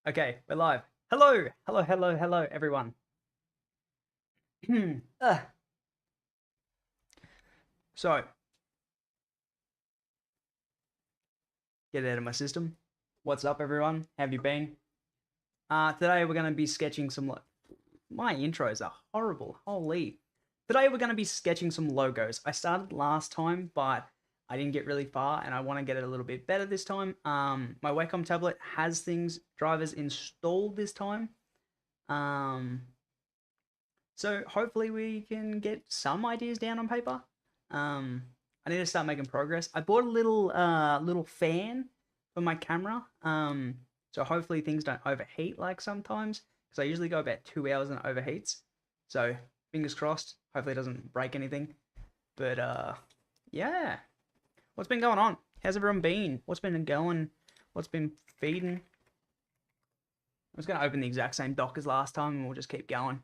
Okay, we're live. Hello, hello, hello, hello, everyone. Uh, so, get it out of my system. What's up, everyone? How have you been? Today we're going to be sketching some. My intros are horrible. Holy. Today we're going to be sketching some logos. I started last time, but I didn't get really far, and I want to get it a little bit better this time. My Wacom tablet has drivers installed this time. So hopefully we can get some ideas down on paper. I need to start making progress. I bought a little fan for my camera. So hopefully things don't overheat like sometimes, because I usually go about 2 hours and it overheats. So fingers crossed. Hopefully it doesn't break anything. But yeah. What's been going on? How's everyone been? What's been going? What's been feeding? I was gonna open the exact same dock as last time, and we'll just keep going.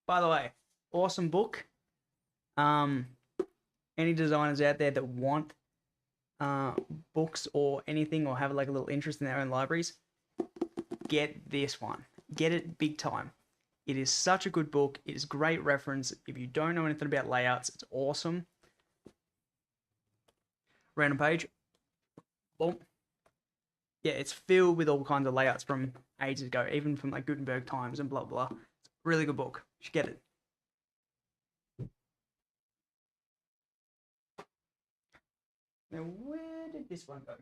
By the way, awesome book. Any designers out there that want books or anything, or have like a little interest in their own libraries, get this one. Get it big time. It is such a good book. It is great reference. If you don't know anything about layouts, it's awesome. Random page. Boom. Yeah, it's filled with all kinds of layouts from ages ago, even from like Gutenberg times and blah blah. It's a really good book. You should get it. Now, where did this one go?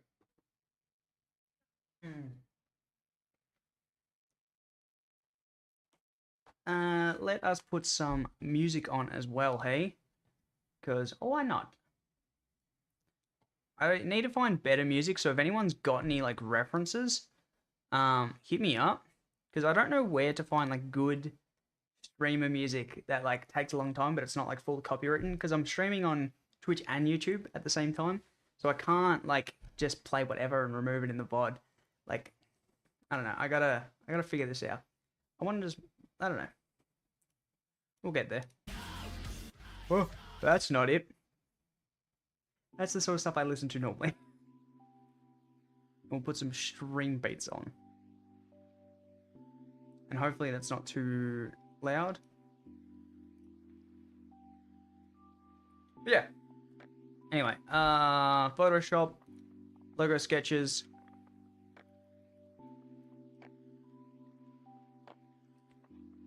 Let us put some music on as well, hey? Because, why not? I need to find better music, so if anyone's got any, like, references, hit me up. Because I don't know where to find, like, good streamer music that, like, takes a long time, but it's not, like, full copywritten. Because I'm streaming on Twitch and YouTube at the same time. So I can't, like, just play whatever and remove it in the VOD. Like, I don't know. I gotta figure this out. I want to just, I don't know. We'll get there. Oh, that's not it. That's the sort of stuff I listen to normally. We'll put some stream beats on. And hopefully that's not too loud. But yeah. Anyway, Photoshop, logo sketches.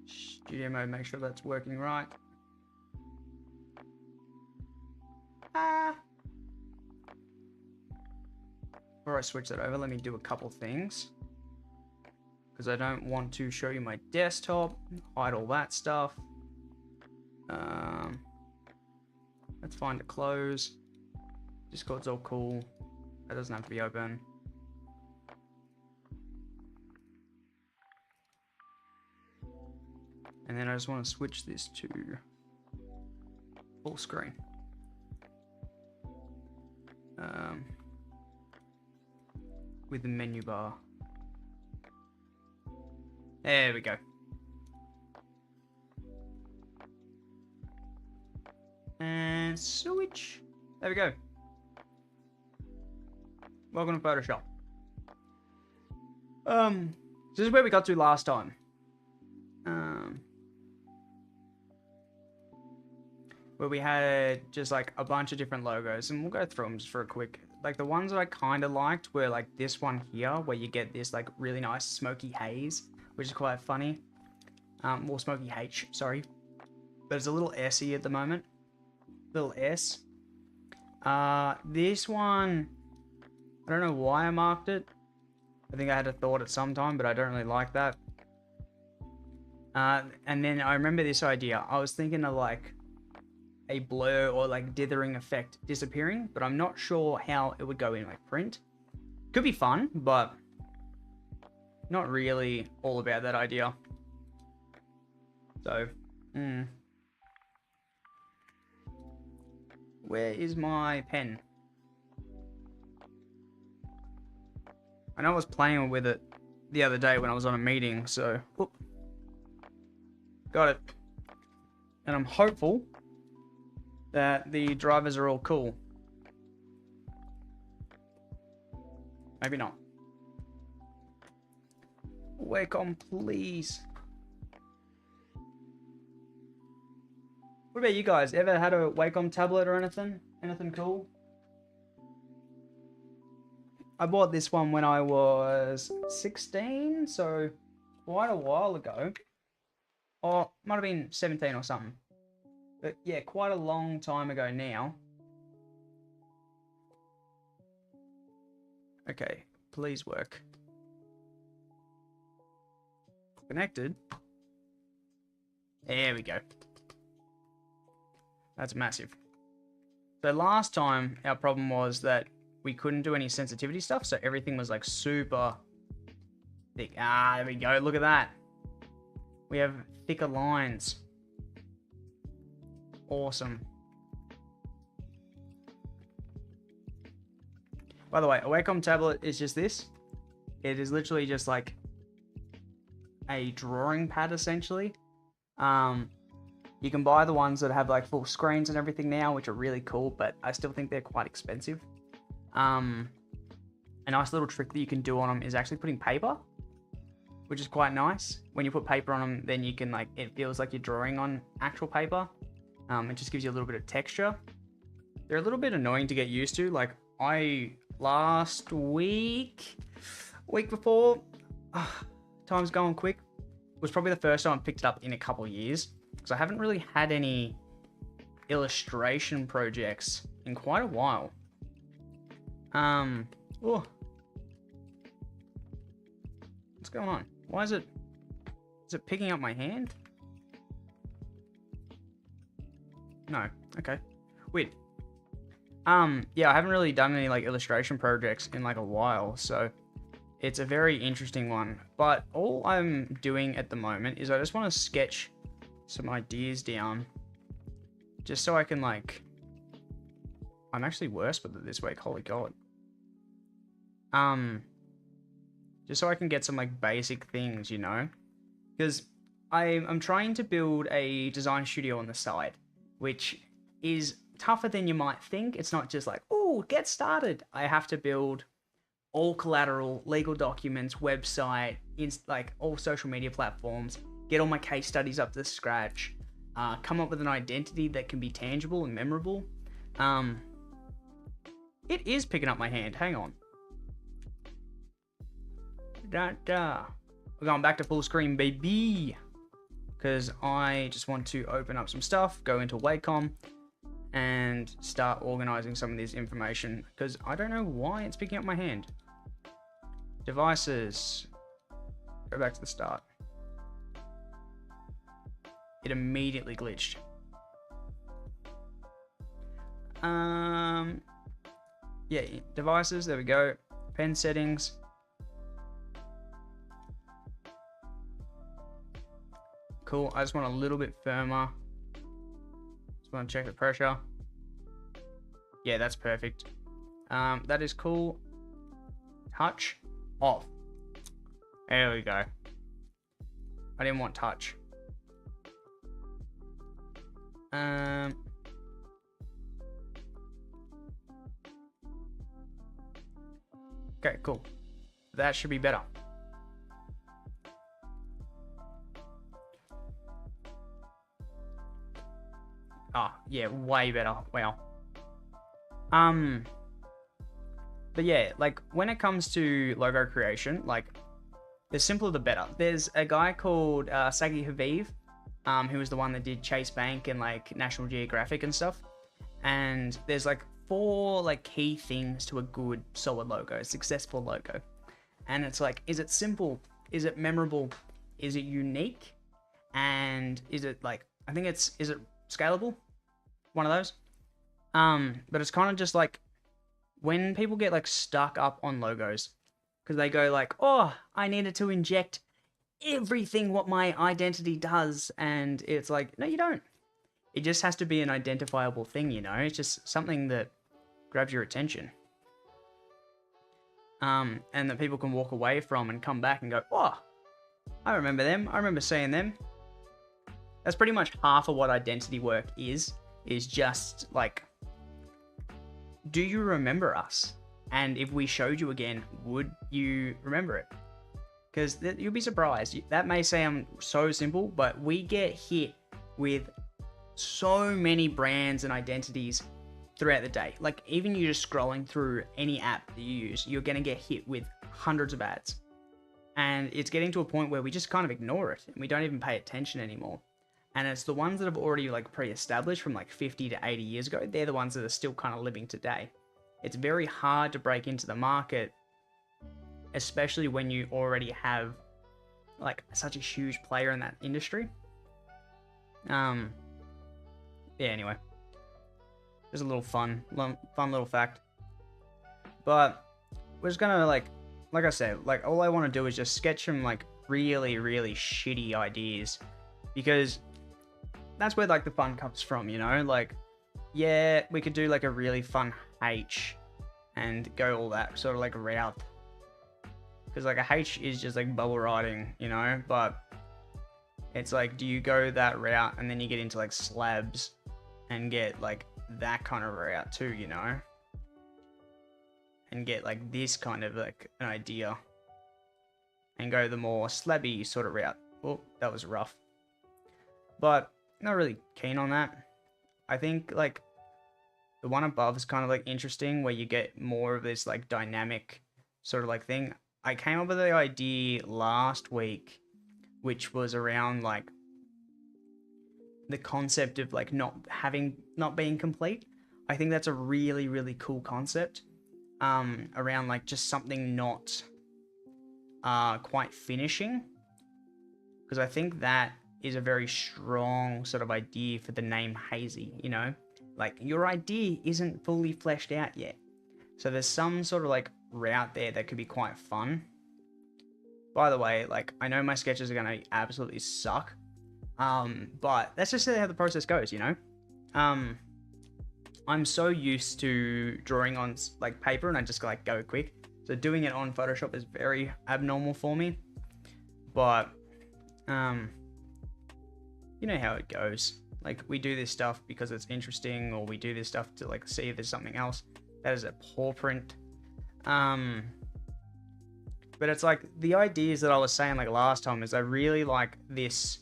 Studio mode, make sure that's working right. Before I switch that over, let me do a couple things. Because I don't want to show you my desktop, hide all that stuff. Let's find a close. Discord's all cool. That doesn't have to be open. And then I just want to switch this to full screen. With the menu bar. There we go. And switch. There we go. Welcome to Photoshop. This is where we got to last time. Where we had just like a bunch of different logos, and we'll go through them just for a quick. Like the ones that I kind of liked were like this one here, where you get this like really nice smoky haze, which is quite funny. More smoky H, sorry. But it's a little S-y at the moment. Little S. This one, I don't know why I marked it. I think I had a thought at some time, but I don't really like that. And then I remember this idea. I was thinking of like a blur or like dithering effect disappearing, but I'm not sure how it would go in like print. Could be fun, but not really all about that idea. So, where is my pen? I know I was playing with it the other day when I was on a meeting, so... Whoop. Got it. And I'm hopeful that the drivers are all cool. Maybe not. Wacom, please. What about you guys? Ever had a Wacom tablet or anything? Anything cool? I bought this one when I was 16, so quite a while ago. Or might have been 17 or something. But yeah, quite a long time ago now. Okay, please work. Connected. There we go. That's massive. So last time, our problem was that we couldn't do any sensitivity stuff, so everything was like super thick. Ah, there we go. Look at that. We have thicker lines. Awesome. By the way, a Wacom tablet is just this. It is literally just like a drawing pad, essentially. You can buy the ones that have like full screens and everything now, which are really cool, but I still think they're quite expensive. A nice little trick that you can do on them is actually putting paper, which is quite nice. When you put paper on them, then you can like, it feels like you're drawing on actual paper. It just gives you a little bit of texture. They're a little bit annoying to get used to. Like last week before, time's going quick, was probably the first time I picked it up in a couple of years, because I haven't really had any illustration projects in quite a while. Oh, what's going on? Why is it picking up my hand? No, okay, weird. Yeah, I haven't really done any like illustration projects in like a while, so it's a very interesting one. But all I'm doing at the moment is I just want to sketch some ideas down, just so I can like, I'm actually worse with it this week, holy god. Just so I can get some like basic things, you know, because I'm trying to build a design studio on the side, which is tougher than you might think. It's not just like, oh, get started. I have to build all collateral, legal documents, website, like all social media platforms, get all my case studies up to scratch, come up with an identity that can be tangible and memorable. It is picking up my hand. Hang on. We're going back to full screen, baby. Because I just want to open up some stuff, go into Wacom, and start organizing some of this information. Because I don't know why it's picking up my hand. Devices. Go back to the start. It immediately glitched. Yeah, devices, there we go. Pen settings. Cool, I just want a little bit firmer. Just want to check the pressure. Yeah, that's perfect. That is cool. Touch off. There we go. I didn't want touch. Okay, cool. That should be better. Ah, yeah, way better. Wow. But yeah, like when it comes to logo creation, like the simpler the better. There's a guy called Sagi Haviv, who was the one that did Chase Bank and like National Geographic and stuff. And there's like 4 like key things to a good solid logo, a successful logo. And it's like, is it simple? Is it memorable? Is it unique? And is it like, I think is it scalable? One of those. But it's kind of just like when people get like stuck up on logos, because they go like, oh, I needed to inject everything what my identity does, and it's like, no, you don't. It just has to be an identifiable thing, you know. It's just something that grabs your attention, and that people can walk away from and come back and go, oh, I remember them. I remember seeing them. That's pretty much half of what identity work is just like, do you remember us? And if we showed you again, would you remember it? Because you'll be surprised. That may sound so simple, but we get hit with so many brands and identities throughout the day. Like, even you just scrolling through any app that you use, you're going to get hit with hundreds of ads. And it's getting to a point where we just kind of ignore it and we don't even pay attention anymore. And it's the ones that have already like pre-established from like 50 to 80 years ago. They're the ones that are still kind of living today. It's very hard to break into the market, especially when you already have like such a huge player in that industry. Yeah, anyway. Just a little fun little fact. But we're just gonna like I said, like all I want to do is just sketch some like really, really shitty ideas, because that's where like the fun comes from, you know? Like, yeah, we could do like a really fun H and go all that sort of like route, because like a H is just like bubble writing, you know? But it's like, do you go that route and then you get into like slabs and get like that kind of route too, you know? And get like this kind of like an idea and go the more slabby sort of route. Oh, that was rough. But not really keen on that. I think like the one above is kind of like interesting, where you get more of this like dynamic sort of like thing. I came up with the idea last week, which was around like the concept of like not being complete. I think that's a really, really cool concept. Around like just something not quite finishing, because I think that is a very strong sort of idea for the name Hazy, you know? Like, your idea isn't fully fleshed out yet. So there's some sort of like route there that could be quite fun. By the way, like, I know my sketches are gonna absolutely suck. But that's just how the process goes, you know? I'm so used to drawing on like paper and I just like go quick. So doing it on Photoshop is very abnormal for me. But, you know how it goes. Like, we do this stuff because it's interesting, or we do this stuff to like see if there's something else. That is a paw print. But it's like the ideas that I was saying like last time is I really like this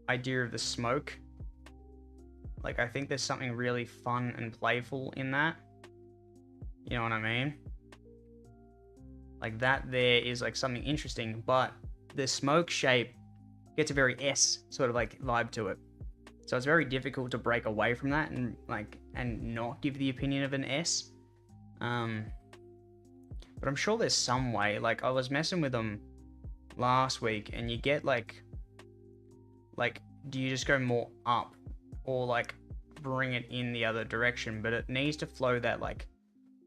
idea of the smoke. Like, I think there's something really fun and playful in that. You know what I mean? Like, that there is like something interesting, but the smoke shape gets a very S sort of like vibe to it. So it's very difficult to break away from that and like, and not give the opinion of an S. But I'm sure there's some way. Like, I was messing with them last week, and you get like, do you just go more up, or like bring it in the other direction? But it needs to flow that like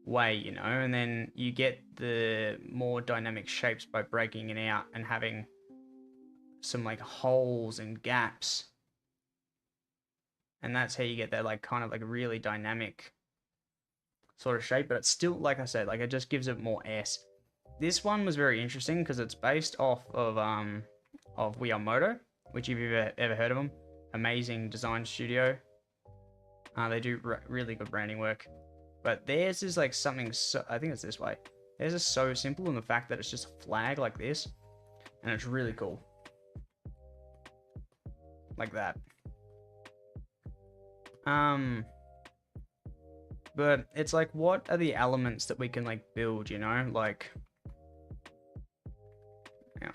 way, you know? And then you get the more dynamic shapes by breaking it out and having some like holes and gaps. And that's how you get that like kind of like really dynamic sort of shape. But it's still, like I said, like it just gives it more S. This one was very interesting because it's based off of We Are Moto, which if you've ever heard of them, amazing design studio. They do really good branding work. But theirs is like something so, I think it's this way. Theirs is so simple in the fact that it's just a flag like this, and it's really cool. Like that. But it's like, what are the elements that we can like build, you know? Like, yeah.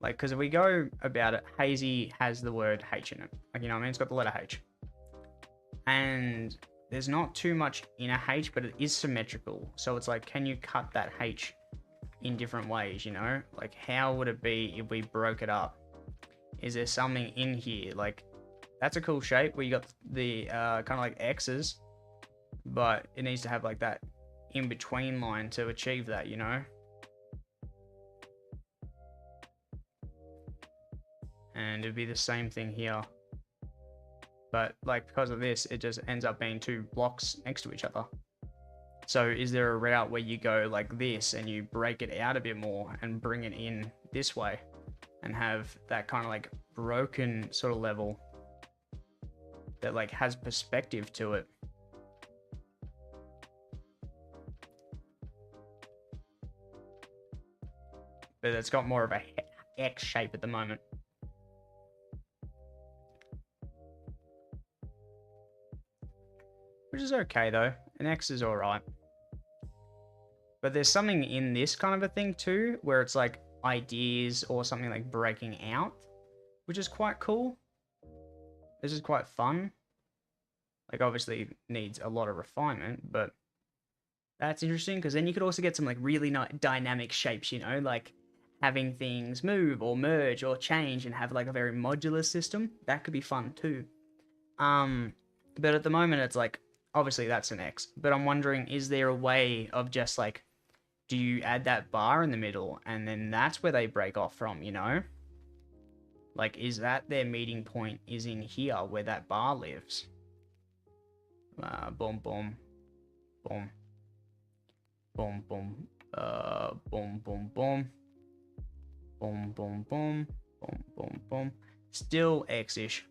Like, because if we go about it, Hazy has the word H in it. Like, you know what I mean? It's got the letter H. And there's not too much in a H, but it is symmetrical. So it's like, can you cut that H in different ways, you know? Like, how would it be if we broke it up? Is there something in here? Like, that's a cool shape where you got the kind of like X's, but it needs to have like that in-between line to achieve that, you know? And it'd be the same thing here. But like, because of this, it just ends up being two blocks next to each other. So is there a route where you go like this and you break it out a bit more and bring it in this way and have that kind of like broken sort of level that like has perspective to it? but it's got more of a X shape at the moment. Which is okay though. An X is alright. But there's something in this kind of a thing too, where it's like ideas or something like breaking out, which is quite cool. This is quite fun. Like obviously needs a lot of refinement, but that's interesting because then you could also get some like really dynamic shapes, you know, like having things move or merge or change and have like a very modular system. That could be fun too. But at the moment it's like, obviously that's an X, but I'm wondering, is there a way of just like, do you add that bar in the middle and then that's where they break off from, you know? Like, is that their meeting point is in here where that bar lives? Boom, boom, boom, boom, boom, boom, boom, boom, boom, boom, boom, boom, boom, boom. Still X-ish.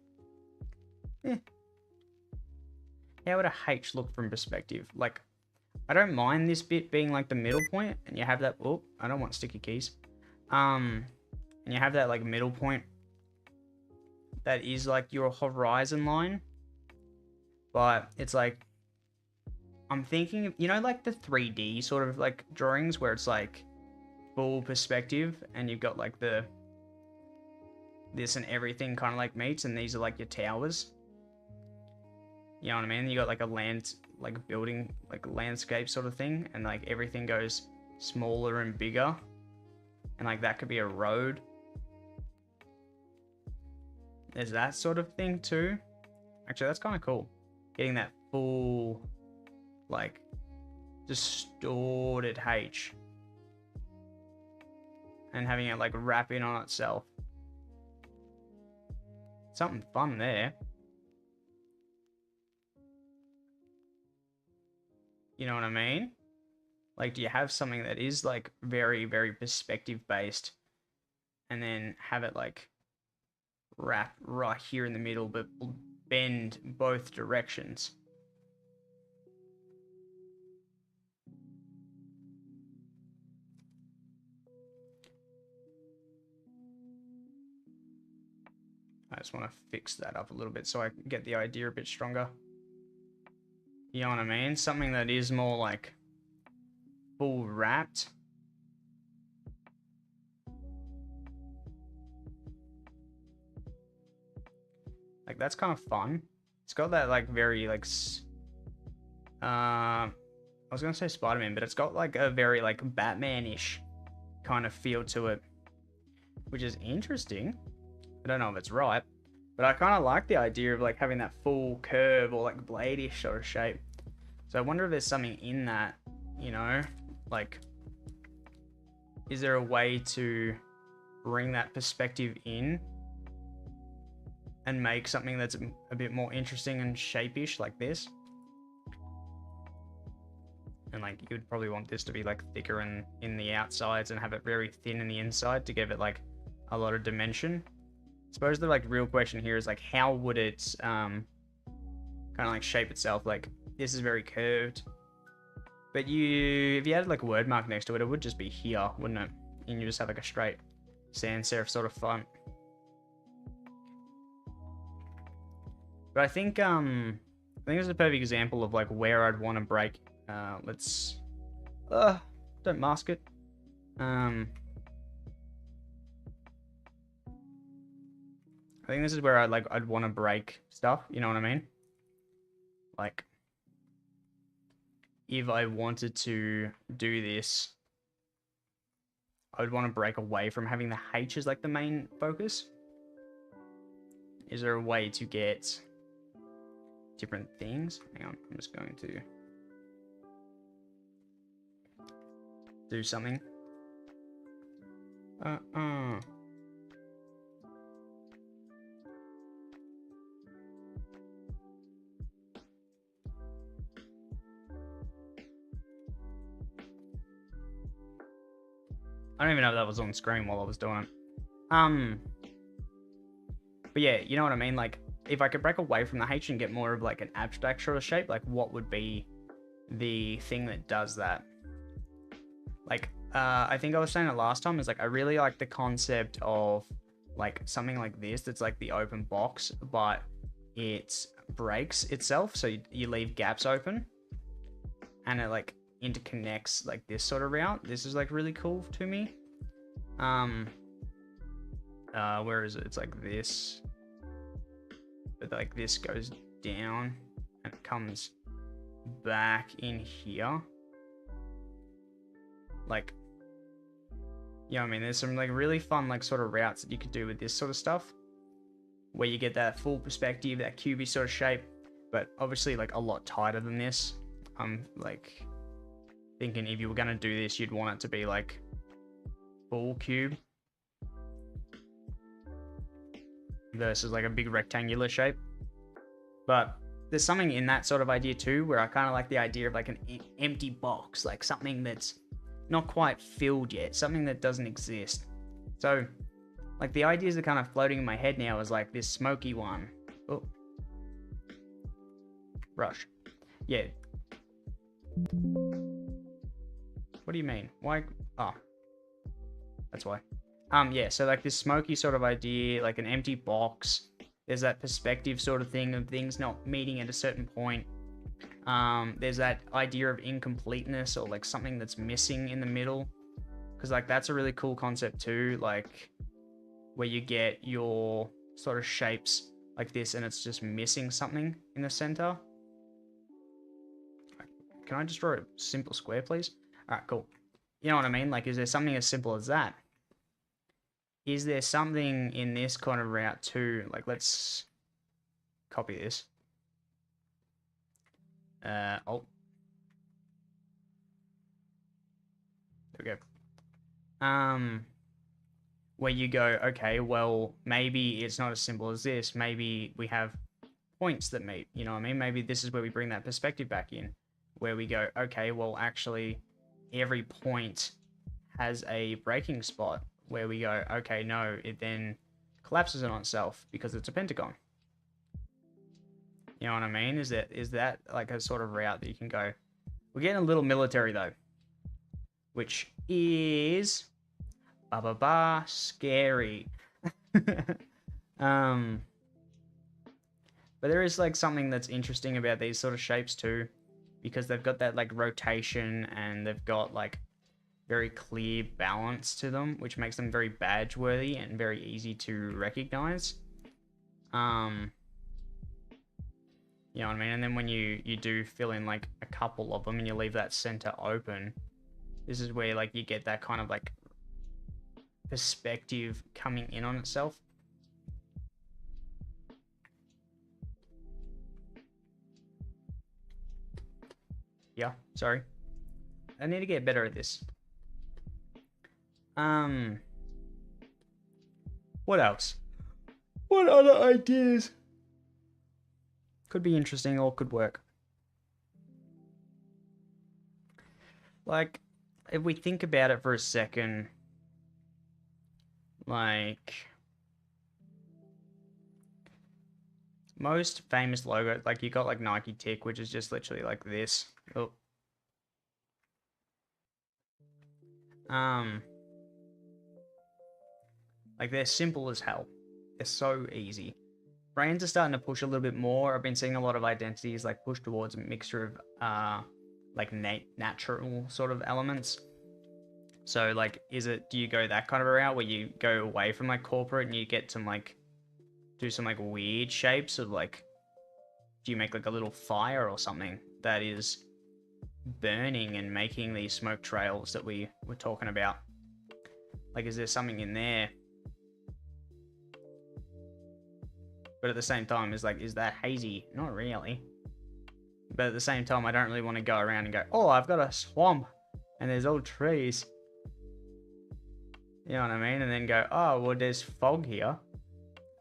How would a H look from perspective? Like, I don't mind this bit being like the middle point, and you have that. Oh, I don't want sticky keys. And you have that like middle point that is like your horizon line, but it's like, I'm thinking of, you know, like the 3D sort of like drawings where it's like full perspective and you've got like the this and everything kind of like meets, and these are like your towers. You know what I mean? You got like a land, like building, like landscape sort of thing, and like everything goes smaller and bigger, and like that could be a road. There's that sort of thing too. Actually, that's kind of cool. Getting that full, like, distorted H. And having it, like, wrap in on itself. Something fun there. You know what I mean? Like, do you have something that is, like, very, very perspective-based, and then have it, like, wrap right here in the middle, but bend both directions? I just want to fix that up a little bit so I can get the idea a bit stronger. You know what I mean? Something that is more like full wrapped. Like, that's kind of fun. It's got that like very like I was gonna say Spider-Man, but it's got like a very like Batman-ish kind of feel to it, which is interesting. I don't know if it's right, but I kind of like the idea of like having that full curve or like blade-ish sort of shape. So I wonder if there's something in that, you know, like, is there a way to bring that perspective in and make something that's a bit more interesting and shape-ish like this? And like, you would probably want this to be like thicker in the outsides and have it very thin in the inside to give it like a lot of dimension. I suppose the like real question here is like, how would it kind of like shape itself? Like, this is very curved, but if you added like a word mark next to it, it would just be here, wouldn't it? And you just have like a straight sans serif sort of font. But I think it's a perfect example of like where I'd want to break. Let's don't mask it. I think this is where I'd want to break stuff, you know what I mean? Like, if I wanted to do this, I would want to break away from having the H as like the main focus. Is there a way to get different things? Hang on, I'm just going to do something. I don't even know if that was on screen while I was doing it. But yeah, you know what I mean? Like, if I could break away from the H and get more of like an abstract sort of shape, like what would be the thing that does that? Like, I think I was saying it last time, is like I really like the concept of like something like this that's like the open box, but it breaks itself, so you leave gaps open, and it like interconnects like this sort of route. This is like really cool to me. Where is it? It's like this, but like this goes down and it comes back in here. Like, you know what I mean? There's some like really fun like sort of routes that you could do with this sort of stuff, where you get that full perspective, that cubey sort of shape, but obviously like a lot tighter than this. I'm like thinking if you were gonna do this, you'd want it to be like full cube versus like a big rectangular shape. But there's something in that sort of idea too, where I kind of like the idea of like an empty box, like something that's not quite filled yet, something that doesn't exist. So like the ideas are kind of floating in my head now is like this smoky one. Oh, rush. Yeah. What do you mean? Why? Oh, that's why. Yeah, so like this smoky sort of idea, like an empty box. There's that perspective sort of thing of things not meeting at a certain point. There's that idea of incompleteness, or like something that's missing in the middle. Because like that's a really cool concept too, like where you get your sort of shapes like this and it's just missing something in the center. Can I just draw a simple square, please? Alright, cool. You know what I mean? Like, is there something as simple as that? Is there something in this kind of route too? Like, let's copy this. Oh. There we go. Where you go, okay, well, maybe it's not as simple as this. Maybe we have points that meet, you know what I mean? Maybe this is where we bring that perspective back in, where we go, okay, well, actually, every point has a breaking spot, where we go, okay, no, it then collapses on itself because it's a pentagon. You know what I mean? Is that like a sort of route that you can go? We're getting a little military though, which is scary. But there is like something that's interesting about these sort of shapes too, because they've got that like rotation and they've got like very clear balance to them, which makes them very badge worthy and very easy to recognize. You know what I mean? And then when you do fill in like a couple of them and you leave that center open, this is where like you get that kind of like perspective coming in on itself. Yeah, sorry. I need to get better at this. What else? What other ideas could be interesting or could work? Like, if we think about it for a second, like most famous logo, like you got like Nike Tick, which is just literally like this. Oh. Like they're simple as hell. They're so easy. Brands are starting to push a little bit more. I've been seeing a lot of identities like push towards a mixture of like natural sort of elements. So like, do you go that kind of a route where you go away from like corporate and you get some like, do some like weird shapes of like, do you make like a little fire or something that is burning and making these smoke trails that we were talking about? Like, is there something in there? But at the same time, is that hazy? Not really. But at the same time, I don't really want to go around and go, oh, I've got a swamp and there's all trees. You know what I mean? And then go, oh, well, there's fog here.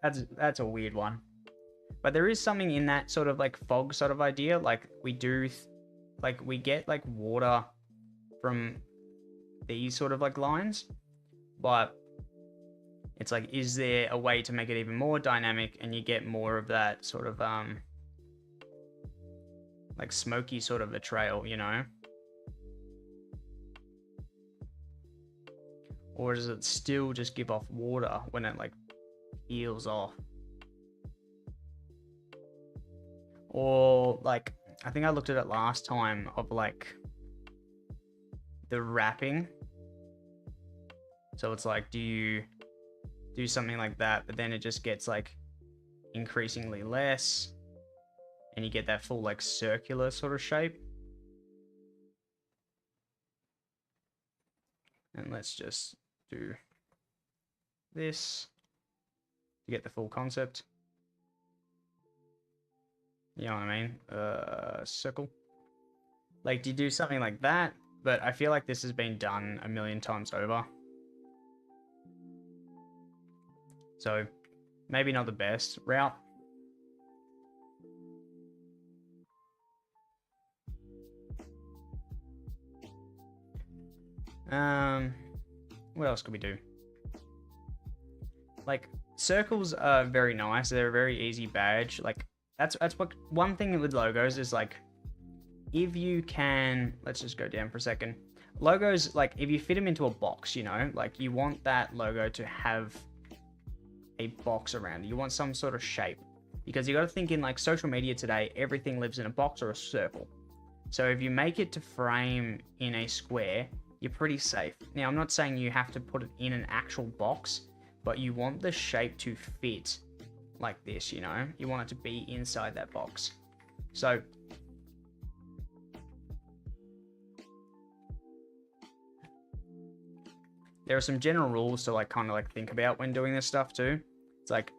That's a weird one. But there is something in that sort of like fog sort of idea. Like we do, like we get like water from these sort of like lines. But it's like, is there a way to make it even more dynamic and you get more of that sort of like smoky sort of a trail, you know? Or does it still just give off water when it like peels off? Or like, I think I looked at it last time of like the wrapping. So it's like, do you do something like that, but then it just gets like increasingly less and you get that full like circular sort of shape. And let's just do this to get the full concept. You know what I mean? Circle. Like, do you do something like that? But I feel like this has been done a million times over. So, maybe not the best route. What else could we do? Like, circles are very nice. They're a very easy badge. Like, that's what one thing with logos is like, if you can, let's just go down for a second. Logos, like, if you fit them into a box, you know, like you want that logo to have a box around it. You want some sort of shape, because you got to think in like social media today, everything lives in a box or a circle. So if you make it to frame in a square, you're pretty safe. Now, I'm not saying you have to put it in an actual box, but you want the shape to fit like this, you know? You want it to be inside that box. So there are some general rules to like kind of like think about when doing this stuff too. It's like,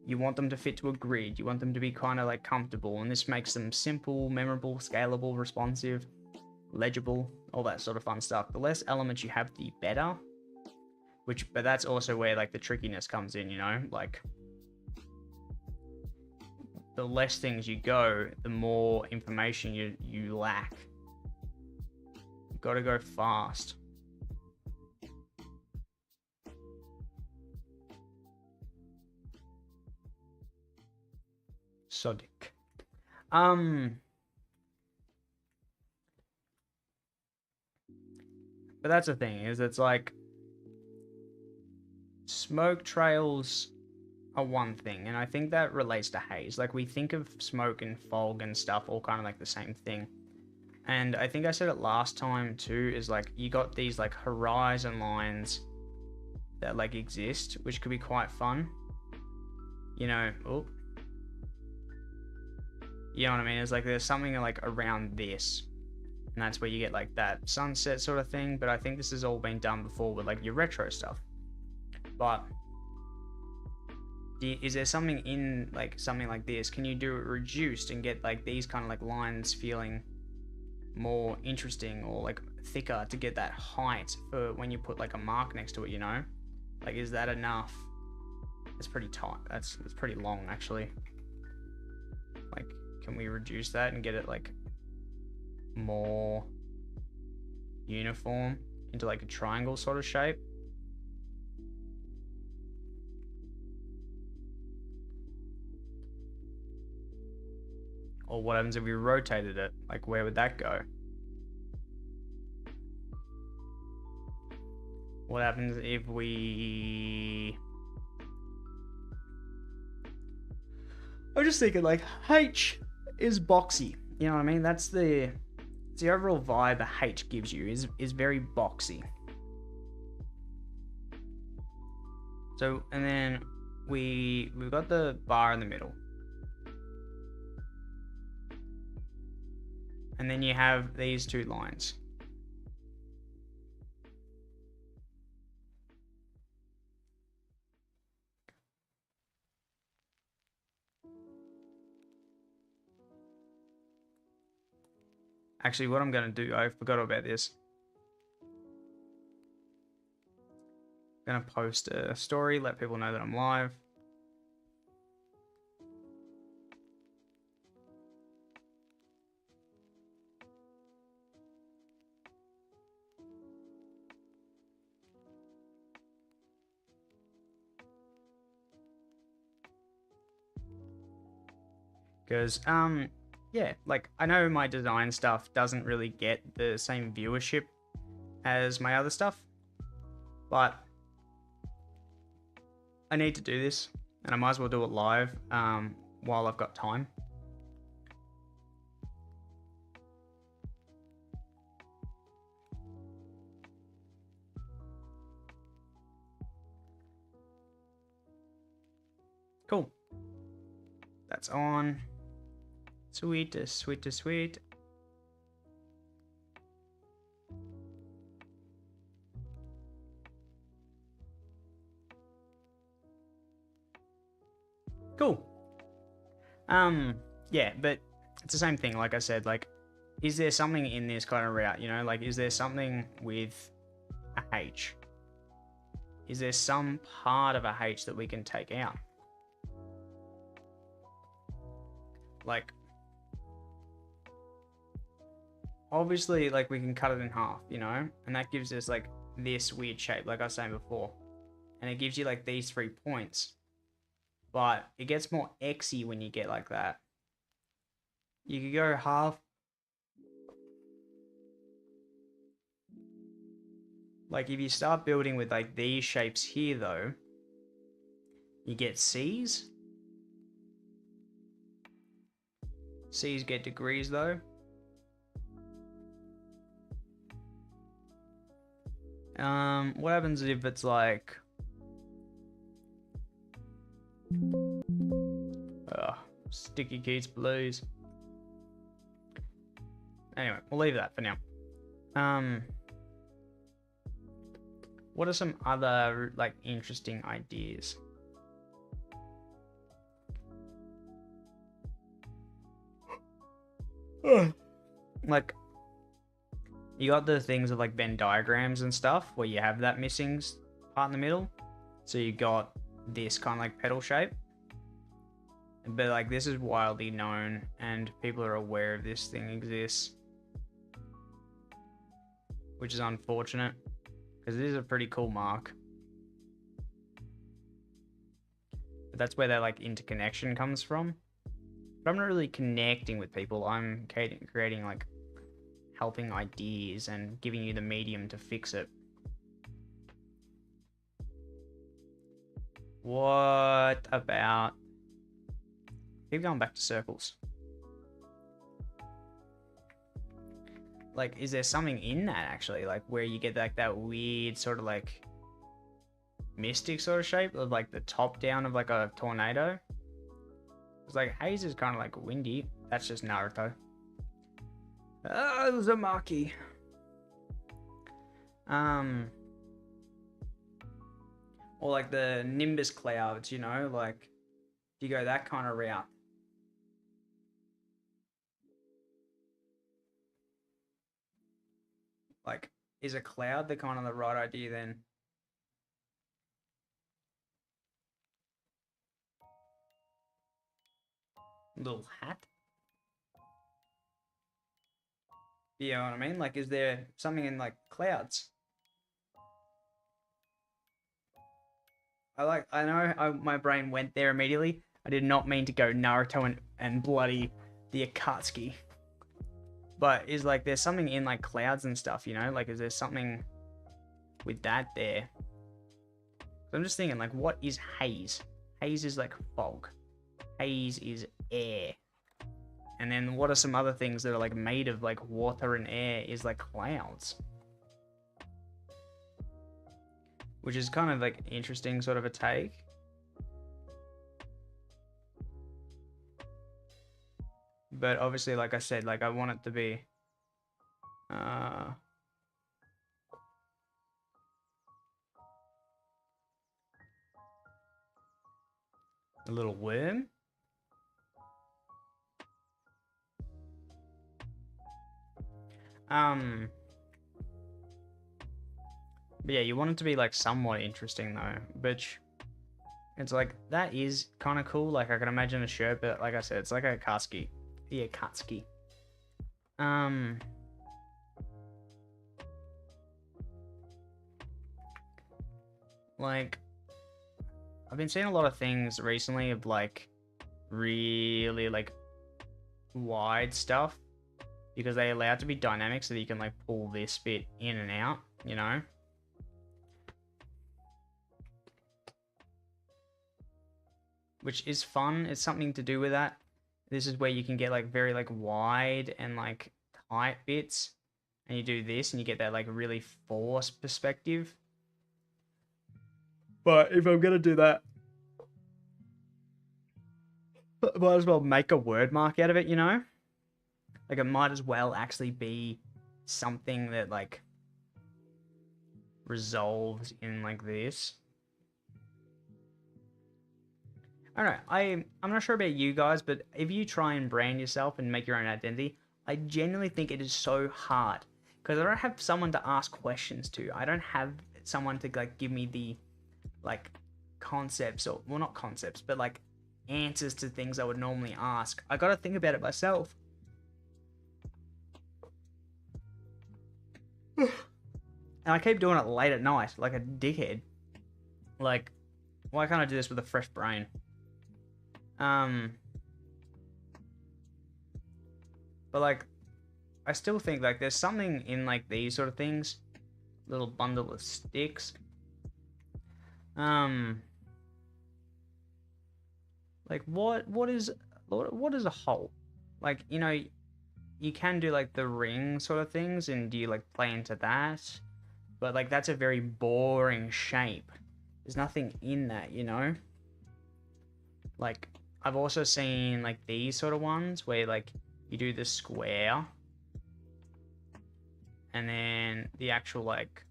you want them to fit to a grid. You want them to be kind of like comfortable, and this makes them simple, memorable, scalable, responsive, legible, all that sort of fun stuff. The less elements you have, the better. But that's also where like the trickiness comes in, you know? Like, the less things you go, the more information you lack. You've got to go fast. Sodic. But that's the thing, is it's like, smoke trails are one thing, and I think that relates to haze. Like, we think of smoke and fog and stuff all kind of like the same thing. And I think I said it last time too, is like, you got these like horizon lines that like exist, which could be quite fun. You know, you know what I mean? It's like there's something like around this, and that's where you get like that sunset sort of thing. But I think this has all been done before with like your retro stuff. But is there something in like something like this? Can you do it reduced and get like these kind of like lines feeling more interesting or like thicker to get that height for when you put like a mark next to it, you know? Like, is that enough? It's pretty tight. It's pretty long actually. Like, can we reduce that and get it like more uniform into like a triangle sort of shape? Or what happens if we rotated it? Like, where would that go? What happens if we... I'm just thinking like, H is boxy. You know what I mean? That's the overall vibe a H gives you, is very boxy. So, and then we've got the bar in the middle. And then you have these two lines. Actually, what I'm going to do, I forgot about this. I'm going to post a story, let people know that I'm live. Because, yeah, like, I know my design stuff doesn't really get the same viewership as my other stuff. But I need to do this, and I might as well do it live while I've got time. Cool. That's on. Sweet, sweet, sweet. Cool. Yeah, but it's the same thing. Like I said, like, is there something in this kind of route? You know, like, is there something with a H? Is there some part of a H that we can take out? Like, obviously, like, we can cut it in half, you know, and that gives us like this weird shape, like I was saying before, and it gives you like these 3 points. But it gets more Xy when you get like that. You could go half. Like if you start building with like these shapes here though, you get C's. C's get degrees though. What happens if it's like... Sticky Keats Blues. Anyway, we'll leave that for now. What are some other like interesting ideas? Like, you got the things of like Venn diagrams and stuff where you have that missing part in the middle. So you got this kind of like petal shape. But like this is widely known and people are aware of this thing exists. Which is unfortunate. Because it is a pretty cool mark. But that's where that like interconnection comes from. But I'm not really connecting with people. I'm creating like helping ideas and giving you the medium to fix it. What about... Keep going back to circles. Like, is there something in that actually? Like, where you get like that weird sort of like mystic sort of shape of like the top down of like a tornado? It's like haze is kind of like windy. That's just Naruto. Uzumaki. Or like the nimbus clouds, you know, like you go that kind of route. Like, is a cloud the kind of the right idea then? Little hat? You know what I mean? Like, is there something in like clouds? I know my brain went there immediately. I did not mean to go Naruto and bloody the Akatsuki. But is like there's something in like clouds and stuff, you know? Like, is there something with that there? So I'm just thinking, like, what is haze? Haze is like fog. Haze is air. And then what are some other things that are like made of like water and air is like clouds. Which is kind of like interesting sort of a take. But obviously, like I said, like I want it to be a little worm. But yeah, you want it to be like somewhat interesting though, but it's like that is kind of cool. Like I can imagine a shirt, but like I said, it's like a Akatsuki. Yeah, Akatsuki. Like I've been seeing a lot of things recently of like really like wide stuff because they allow it to be dynamic so that you can like pull this bit in and out, you know? which is fun. It's something to do with that. This is where you can get like very like wide and like tight bits, and you do this and you get that like really forced perspective. But if I'm gonna do that, might as well make a word mark out of it, you know? Like it might as well actually be something that like resolves in like this. I don't know. I'm not sure about you guys, but if you try and brand yourself and make your own identity, I genuinely think it is so hard because I don't have someone to ask questions to. I don't have someone to like give me the like concepts, or well, not concepts, but like answers to things I would normally ask. I got to think about it myself. And I keep doing it late at night like a dickhead. Like, why can't I do this with a fresh brain? But like, I still think like there's something in like these sort of things. Little bundle of sticks. Like what is a hole? Like, you know, you can do like the ring sort of things, and do you like play into that? But like that's a very boring shape. There's nothing in that, you know? Like I've also seen like these sort of ones where like you do the square and then the actual like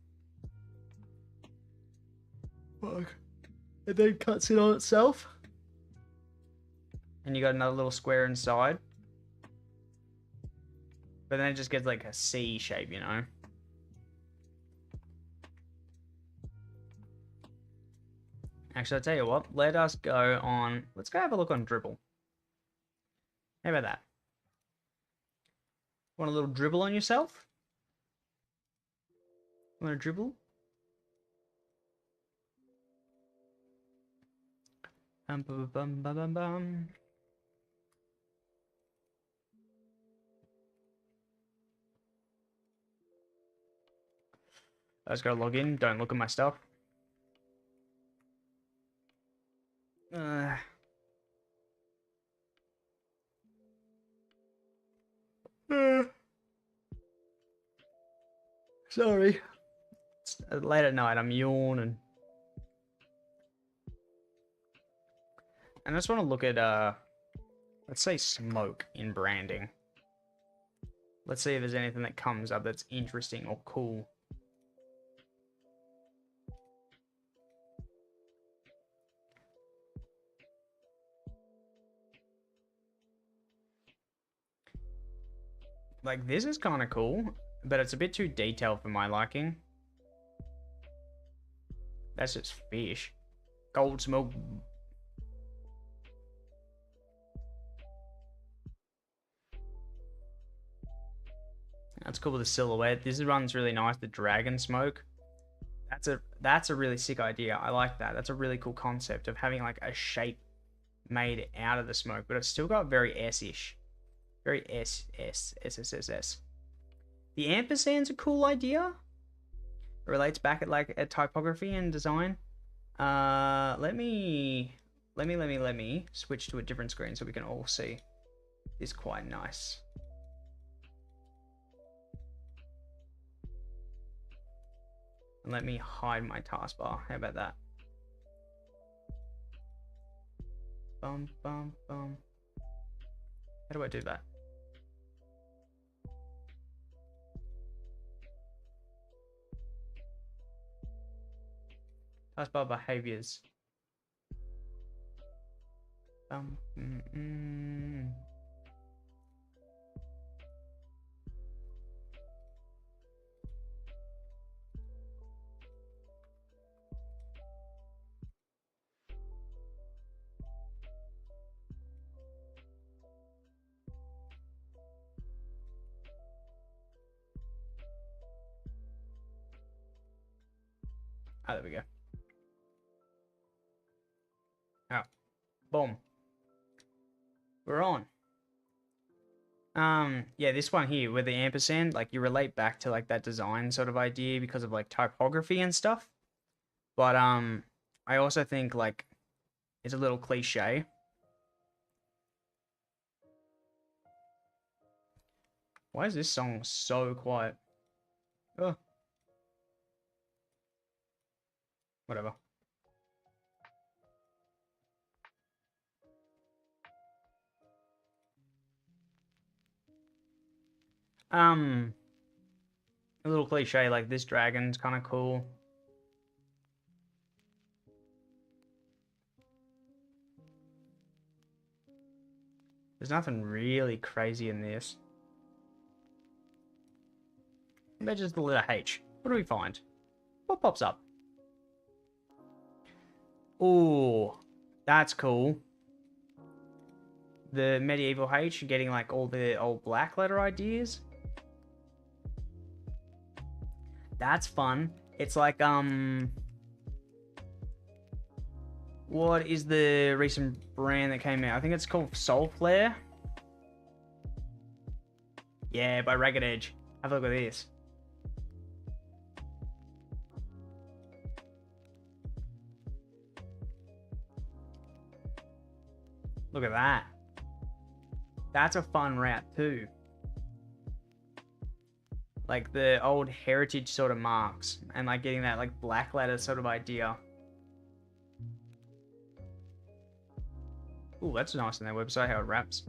fuck. It then cuts it on itself. And you got another little square inside. But then it just gets like a C shape, you know? Actually, I'll tell you what. Let us go on... Let's go have a look on Dribbble. How about that? Want a little dribble on yourself? Want a dribble? Bum, bum, bum, bum, bum, bum. I just gotta log in. Don't look at my stuff. Sorry. It's late at night. I'm yawning. And I just want to look at, let's say smoke in branding. Let's see if there's anything that comes up that's interesting or cool. Like, this is kind of cool, but it's a bit too detailed for my liking. That's just fish. Gold smoke. That's cool with the silhouette. This runs really nice. The dragon smoke. That's a really sick idea. I like that. That's a really cool concept of having like a shape made out of the smoke, but it's still got very S-ish. Very S. The ampersand's a cool idea. It relates back at like at typography and design. Let me switch to a different screen so we can all see. It's quite nice. And let me hide my taskbar. How about that? Bum bum bum. How do I do that? Taskbar behaviors. Ah, there we go. Oh, boom. We're on. Yeah, this one here with the ampersand, like you relate back to like that design sort of idea because of like typography and stuff. But I also think like is a little cliche. Why is this song so quiet? Oh. Whatever. A little cliche, like this dragon's kind of cool. There's nothing really crazy in this. But just the letter H. What do we find? What pops up? Ooh, that's cool. The medieval H getting like all the old black letter ideas. That's fun. It's like, what is the recent brand that came out? I think it's called Soulflare. Yeah, by Ragged Edge. Have a look at this. Look at that. That's a fun route too. Like the old heritage sort of marks and like getting that like black letter sort of idea. Ooh, that's nice on their website how it wraps.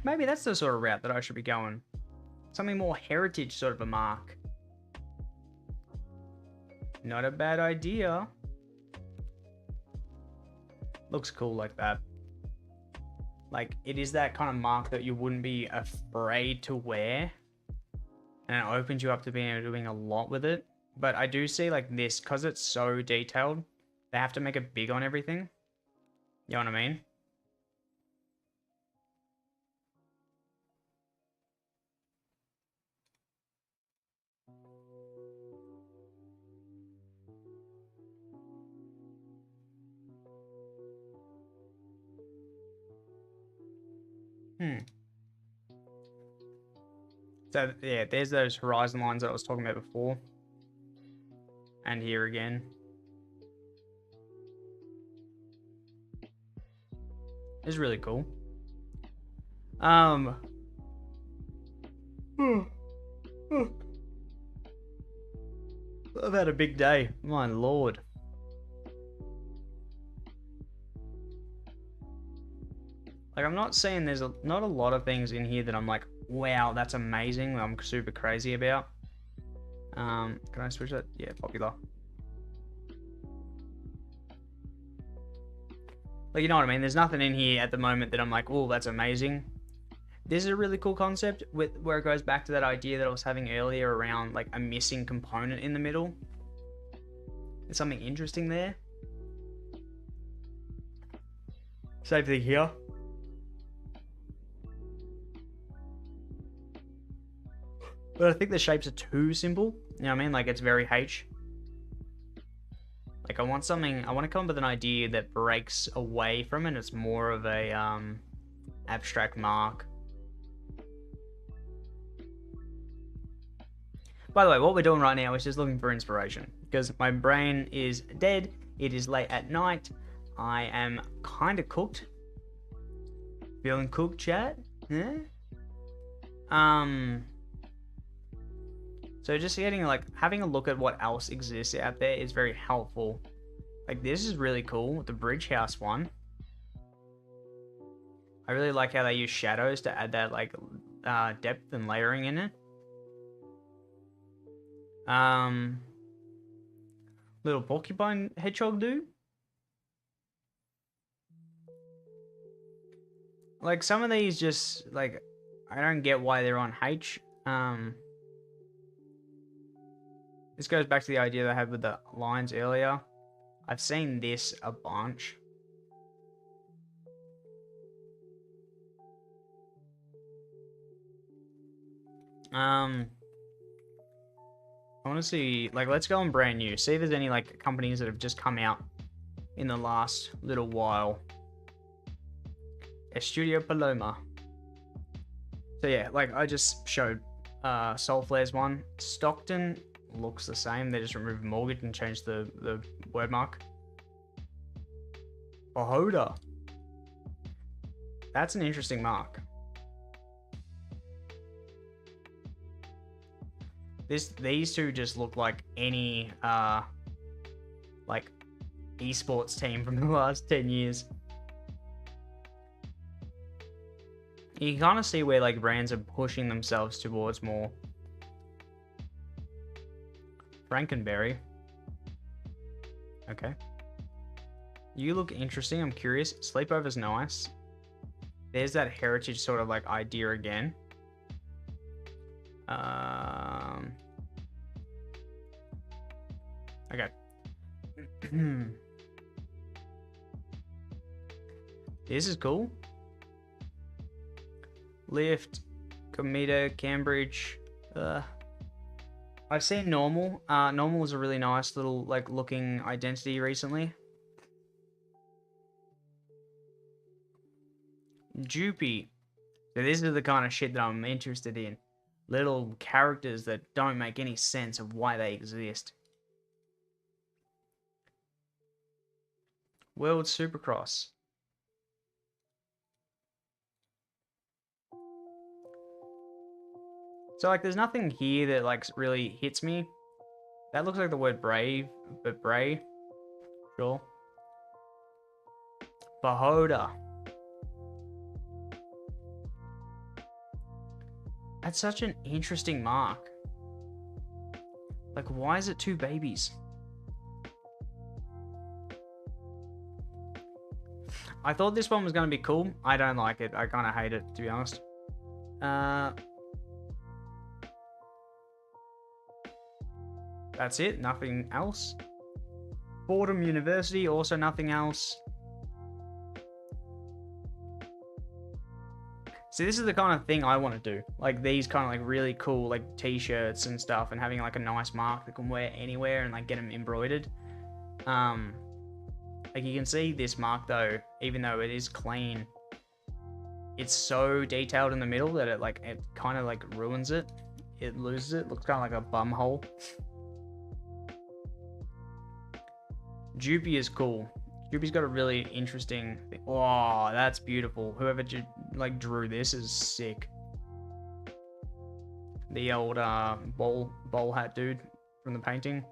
Maybe that's the sort of route that I should be going. Something more heritage sort of a mark. Not a bad idea. Looks cool like that. Like, it is that kind of mark that you wouldn't be afraid to wear. And it opens you up to being able to doing a lot with it. But I do see, like, this, because it's so detailed, they have to make it big on everything. You know what I mean? So, yeah, there's those horizon lines that I was talking about before. And here again. It's really cool. I've had a big day. My lord. Like, I'm not saying there's not a lot of things in here that I'm like, wow, that's amazing, I'm super crazy about. Can I switch that? Yeah, popular. Like, you know what I mean? There's nothing in here at the moment that I'm like, oh, that's amazing. This is a really cool concept with where it goes back to that idea that I was having earlier around like a missing component in the middle. There's something interesting there. Same thing here. But I think the shapes are too simple. You know what I mean? Like, it's very H. Like, I want to come up with an idea that breaks away from it. It's more of a abstract mark. By the way, what we're doing right now is just looking for inspiration. Because my brain is dead. It is late at night. I am kind of cooked. Feeling cooked, chat? Yeah? So just getting, like, having a look at what else exists out there is very helpful. Like, this is really cool, the Bridge House one. I really like how they use shadows to add that, like, depth and layering in it. Little porcupine hedgehog dude. Like, some of these just, like, I don't get why they're on H. This goes back to the idea that I had with the lines earlier. I've seen this a bunch. I want to see, like, let's go on brand new. See if there's any, like, companies that have just come out in the last little while. Estudio Paloma. So yeah, like I just showed Soulflare's one. Stockton looks the same. They just removed mortgage and changed the Word mark. Pahoda. That's an interesting mark. These two just look like any like esports team from the last 10 years. You can kind of see where like brands are pushing themselves towards more. Frankenberry. Okay. You look interesting. I'm curious. Sleepover's nice. There's that heritage sort of like idea again. Okay. This is cool. Lift, Cometa, Cambridge. I've seen Normal. Normal was a really nice little like looking identity recently. Jupy. So this is the kind of shit that I'm interested in. Little characters that don't make any sense of why they exist. World Supercross. So like there's nothing here that like really hits me. That looks like the word brave, but Bray. Sure. Pahoda. That's such an interesting mark. Like, why is it two babies? I thought this one was going to be cool. I don't like it. I kind of hate it, to be honest. That's it. Nothing else. Fordham University, also nothing else. See, this is the kind of thing I want to do. Like these kind of like really cool like t-shirts and stuff, and having like a nice mark that can wear anywhere and like get them embroidered. Like you can see this mark though, even though it is clean, it's so detailed in the middle that it kind of like ruins it. It loses it. Looks kind of like a bum hole. Jupy is cool. Jupy's got a really interesting thing. Oh, that's beautiful. Whoever like drew this is sick. The old bowl hat dude from the painting.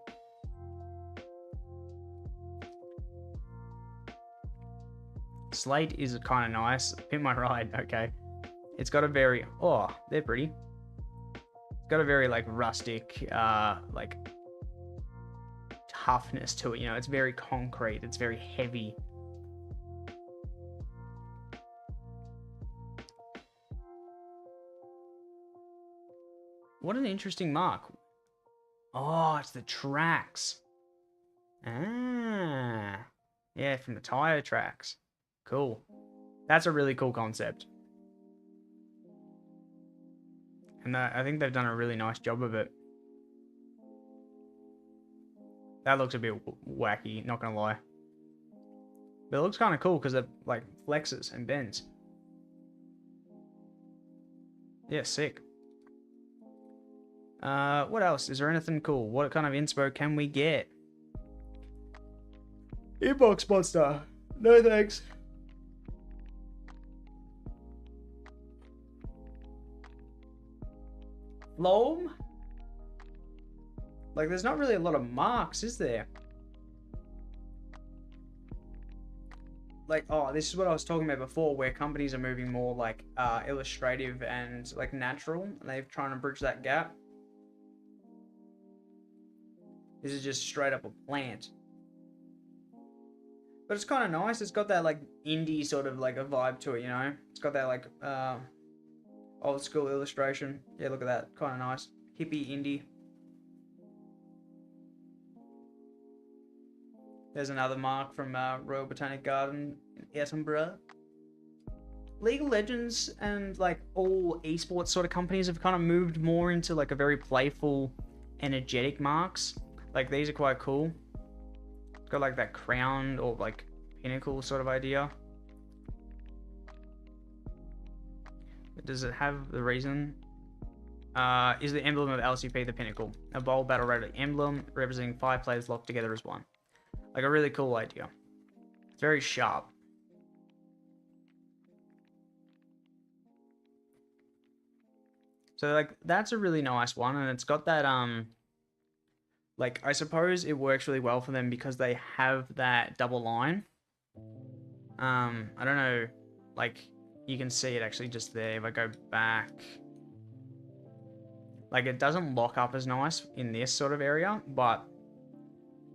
Slate is kind of nice. Pimp My Ride. Okay. It's got a very... Oh, they're pretty. It's got a very like rustic, like toughness to it. You know, it's very concrete. It's very heavy. What an interesting mark. Oh, it's the tracks. Ah. Yeah, from the tire tracks. Cool. That's a really cool concept. And I think they've done a really nice job of it. That looks a bit wacky, not gonna lie. But it looks kind of cool because it like flexes and bends. Yeah, sick. What else? Is there anything cool? What kind of inspo can we get? Inbox monster. No thanks. Loam? Like, there's not really a lot of marks, is there? Like, oh, this is what I was talking about before, where companies are moving more like illustrative and like natural, and they're trying to bridge that gap. This is just straight up a plant. But it's kind of nice. It's got that like indie sort of like a vibe to it, you know? It's got that like old school illustration. Yeah, look at that. Kind of nice. Hippie indie. There's another mark from Royal Botanic Garden in Edinburgh. League of Legends and like all esports sort of companies have kind of moved more into like a very playful, energetic marks. Like these are quite cool. It's got like that crown or like pinnacle sort of idea. Does it have the reason? Is the emblem of LCP the pinnacle? A bold battle royale emblem representing 5 players locked together as one. Like a really cool idea. It's very sharp. So like that's a really nice one, and it's got that like I suppose it works really well for them because they have that double line. I don't know, like you can see it actually just there. If I go back, like it doesn't lock up as nice in this sort of area, but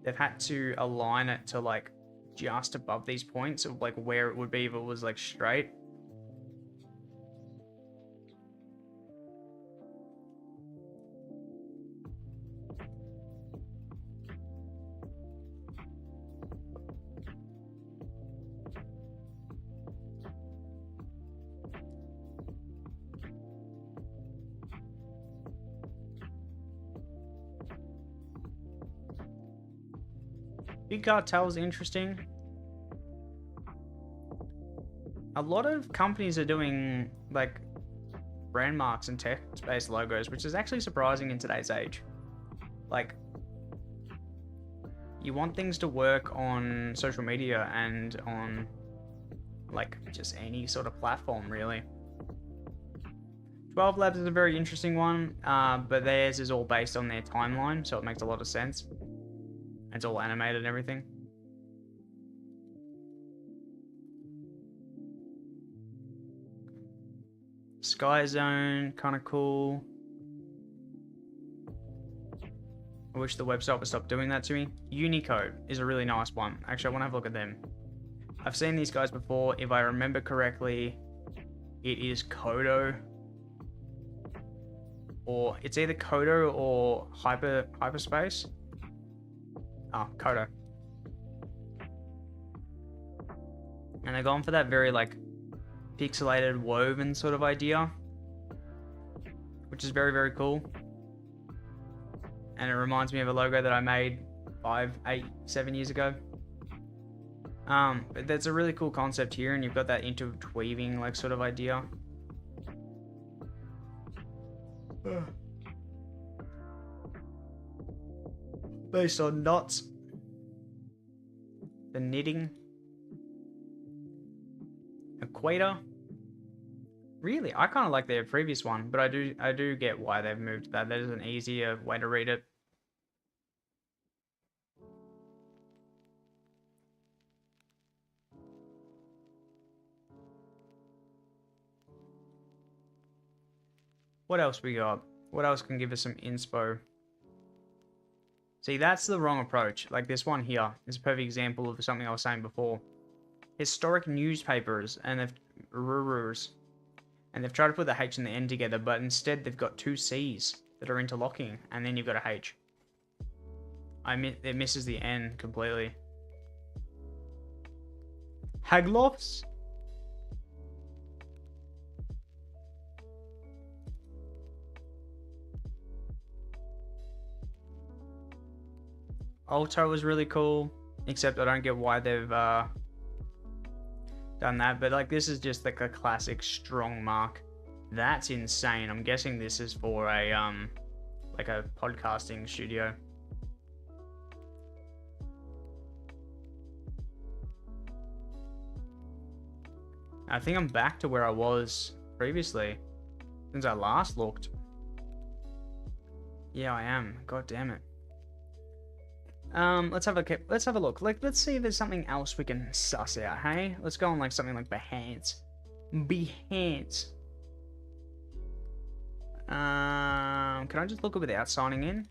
they've had to align it to like just above these points of like where it would be if it was like straight. Big Cartel is interesting. A lot of companies are doing like brand marks and text-based logos, which is actually surprising in today's age. Like, you want things to work on social media and on like just any sort of platform, really. 12 Labs is a very interesting one, but theirs is all based on their timeline, so it makes a lot of sense. It's all animated and everything. Sky Zone, kind of cool. I wish the website would stop doing that to me. Unicode is a really nice one. Actually, I want to have a look at them. I've seen these guys before. If I remember correctly, it is Kodo. Or it's either Kodo or Hyperspace. Oh, Kodo. And they're going for that very like pixelated woven sort of idea, which is very, very cool. And it reminds me of a logo that I made 5, 8, 7 years ago. But that's a really cool concept here, and you've got that interweaving like sort of idea. Based on knots. The knitting. Equator. Really, I kind of like their previous one, but I do get why they've moved that. That is an easier way to read it. What else we got? What else can give us some inspo? See, that's the wrong approach. Like this one here is a perfect example of something I was saying before. Historic newspapers and they've tried to put the H and the N together, but instead they've got 2 C's that are interlocking, and then you've got a H. It misses the N completely. Haglofs? Alto was really cool, except I don't get why they've done that, but like this is just like a classic strong mark. That's insane. I'm guessing this is for a like a podcasting studio. I think I'm back to where I was previously since I last looked. Yeah, I am. God damn it. Let's have a look. Like, let's see if there's something else we can suss out, hey? Let's go on like something like Behance. Behance. Can I just look without signing in?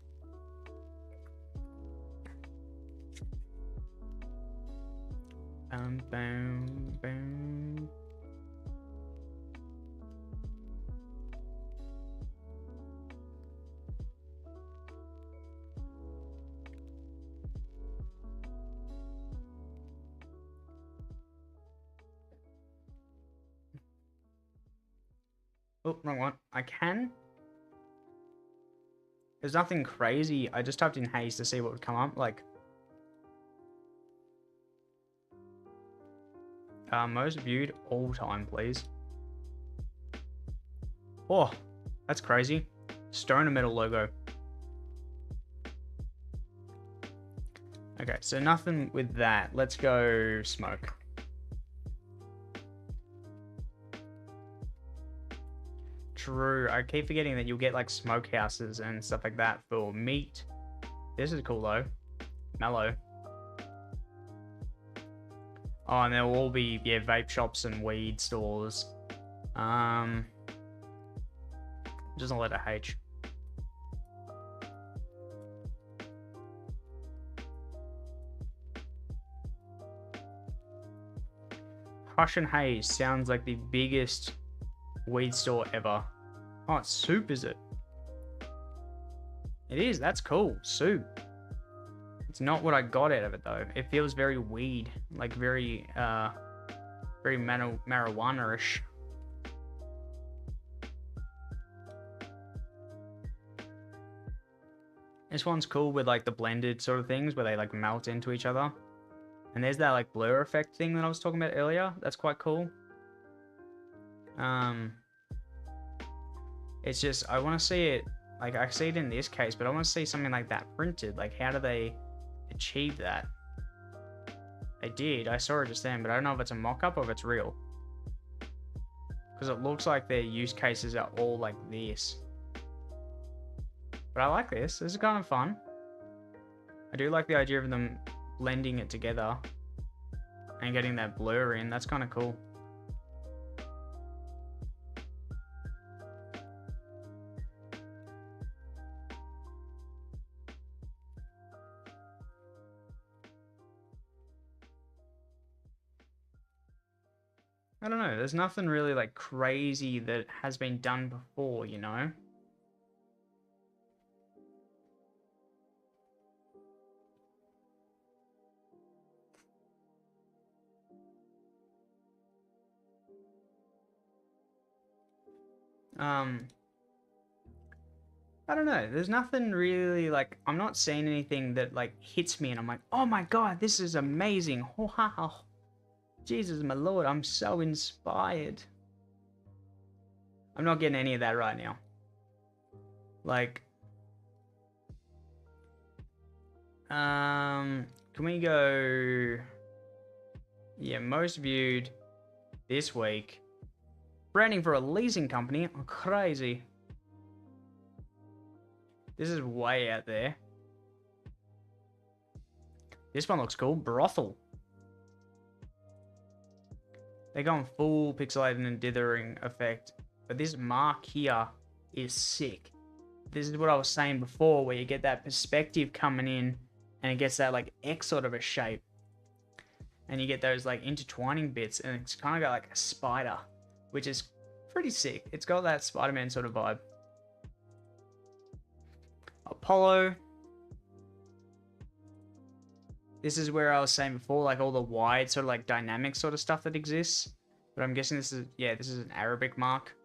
Boom. Oh, wrong one. I can. There's nothing crazy. I just typed in Haze to see what would come up. Like, most viewed all time, please. Oh, that's crazy. Stoner Metal logo. Okay, so nothing with that. Let's go smoke. True. I keep forgetting that you'll get like smokehouses and stuff like that for meat. This is cool though. Mellow. Oh, and there'll all be, yeah, vape shops and weed stores. Just a letter H. Hush and Haze sounds like the biggest weed store ever. Oh, it's Soup, is it? It is, that's cool. Soup. It's not what I got out of it though. It feels very weed, like very marijuana-ish. This one's cool with like the blended sort of things where they like melt into each other. And there's that like blur effect thing that I was talking about earlier. That's quite cool. It's just, I want to see it, like I see it in this case, but I want to see something like that printed. Like how do they achieve that? They did, I saw it just then, but I don't know if it's a mock-up or if it's real. Because it looks like their use cases are all like this. But I like this. This is kind of fun. I do like the idea of them blending it together and getting that blur in. That's kind of cool. I don't know. There's nothing really like crazy that has been done before, you know? I don't know. There's nothing really like, I'm not seeing anything that like hits me and I'm like, oh my god, this is amazing. Wow. Jesus, my lord, I'm so inspired. I'm not getting any of that right now. Like, can we go, yeah, most viewed this week. Branding for a leasing company. Oh, crazy. This is way out there. This one looks cool. Brothel. They're going full pixelating and dithering effect. But this mark here is sick. This is what I was saying before, where you get that perspective coming in and it gets that like X sort of a shape. And you get those like intertwining bits and it's kind of got like a spider, which is pretty sick. It's got that Spider-Man sort of vibe. Apollo. This is where I was saying before, like all the wide sort of like dynamic sort of stuff that exists. But I'm guessing this is, yeah, this is an Arabic mark.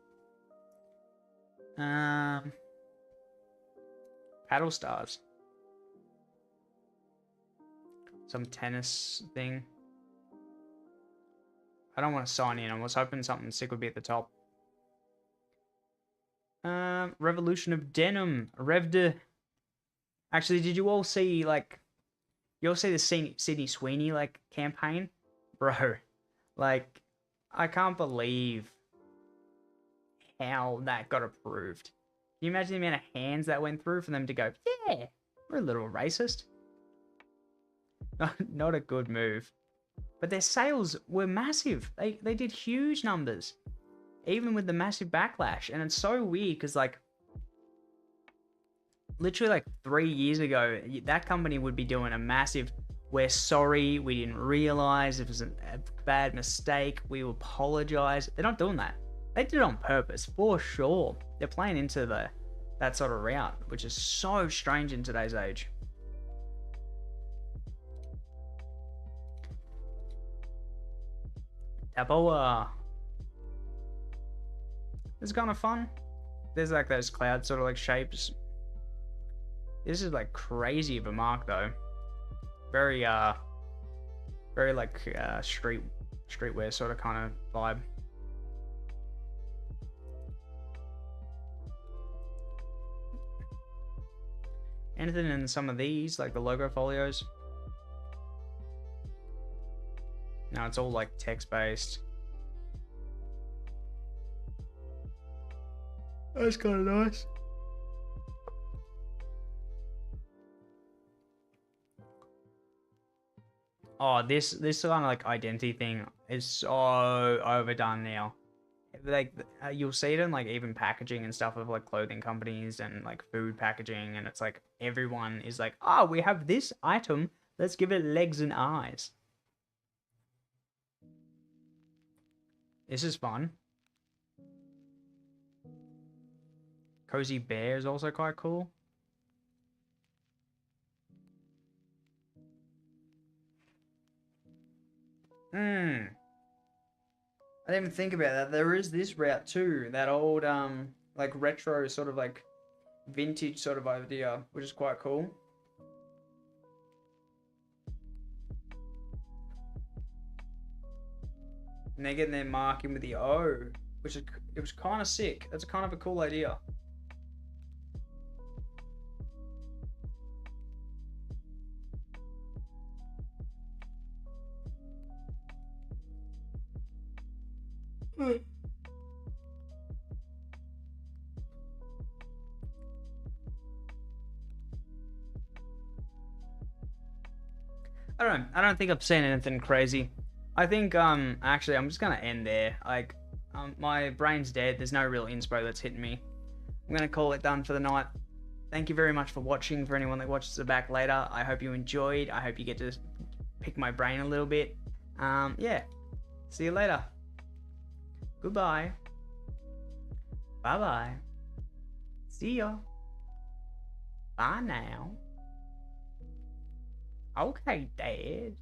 Paddle Stars. Some tennis thing. I don't want to sign in. I was hoping something sick would be at the top. Revolution of Denim. Revde. Actually, did you all see, like, you all see the Sydney Sweeney, like, campaign? Bro, like, I can't believe how that got approved. Can you imagine the amount of hands that went through for them to go, yeah, we're a little racist. Not a good move. But their sales were massive. They did huge numbers. Even with the massive backlash. And it's so weird because, like, literally like 3 years ago, that company would be doing a massive, we're sorry, we didn't realize it was a bad mistake, we apologize. They're not doing that. They did it on purpose, for sure. They're playing into that sort of route, which is so strange in today's age. Tapoa. This is kind of fun. There's like those cloud sort of like shapes. This is like crazy of a mark though. Very like streetwear sort of kind of vibe. Anything in some of these, like the logo folios? Now it's all like text based. That's kind of nice. Oh, this kind of like identity thing is so overdone now. Like you'll see it in like even packaging and stuff of like clothing companies and like food packaging, and it's like everyone is like, oh, we have this item, let's give it legs and eyes. This is fun. Cozy Bear is also quite cool. I didn't even think about that. There is this route too. That old like retro sort of like vintage sort of idea, which is quite cool. And they're getting their mark in with the O, which is, it was kind of sick. That's kind of a cool idea. I don't think I've seen anything crazy. I think actually I'm just gonna end there. Like my brain's dead. There's no real inspo that's hitting me. I'm gonna call it done for the night. Thank you very much for watching. For anyone that watches it back later, I hope you enjoyed. I hope you get to pick my brain a little bit. Yeah. See you later. Goodbye. Bye bye. See ya. Bye now. Okay, Dad.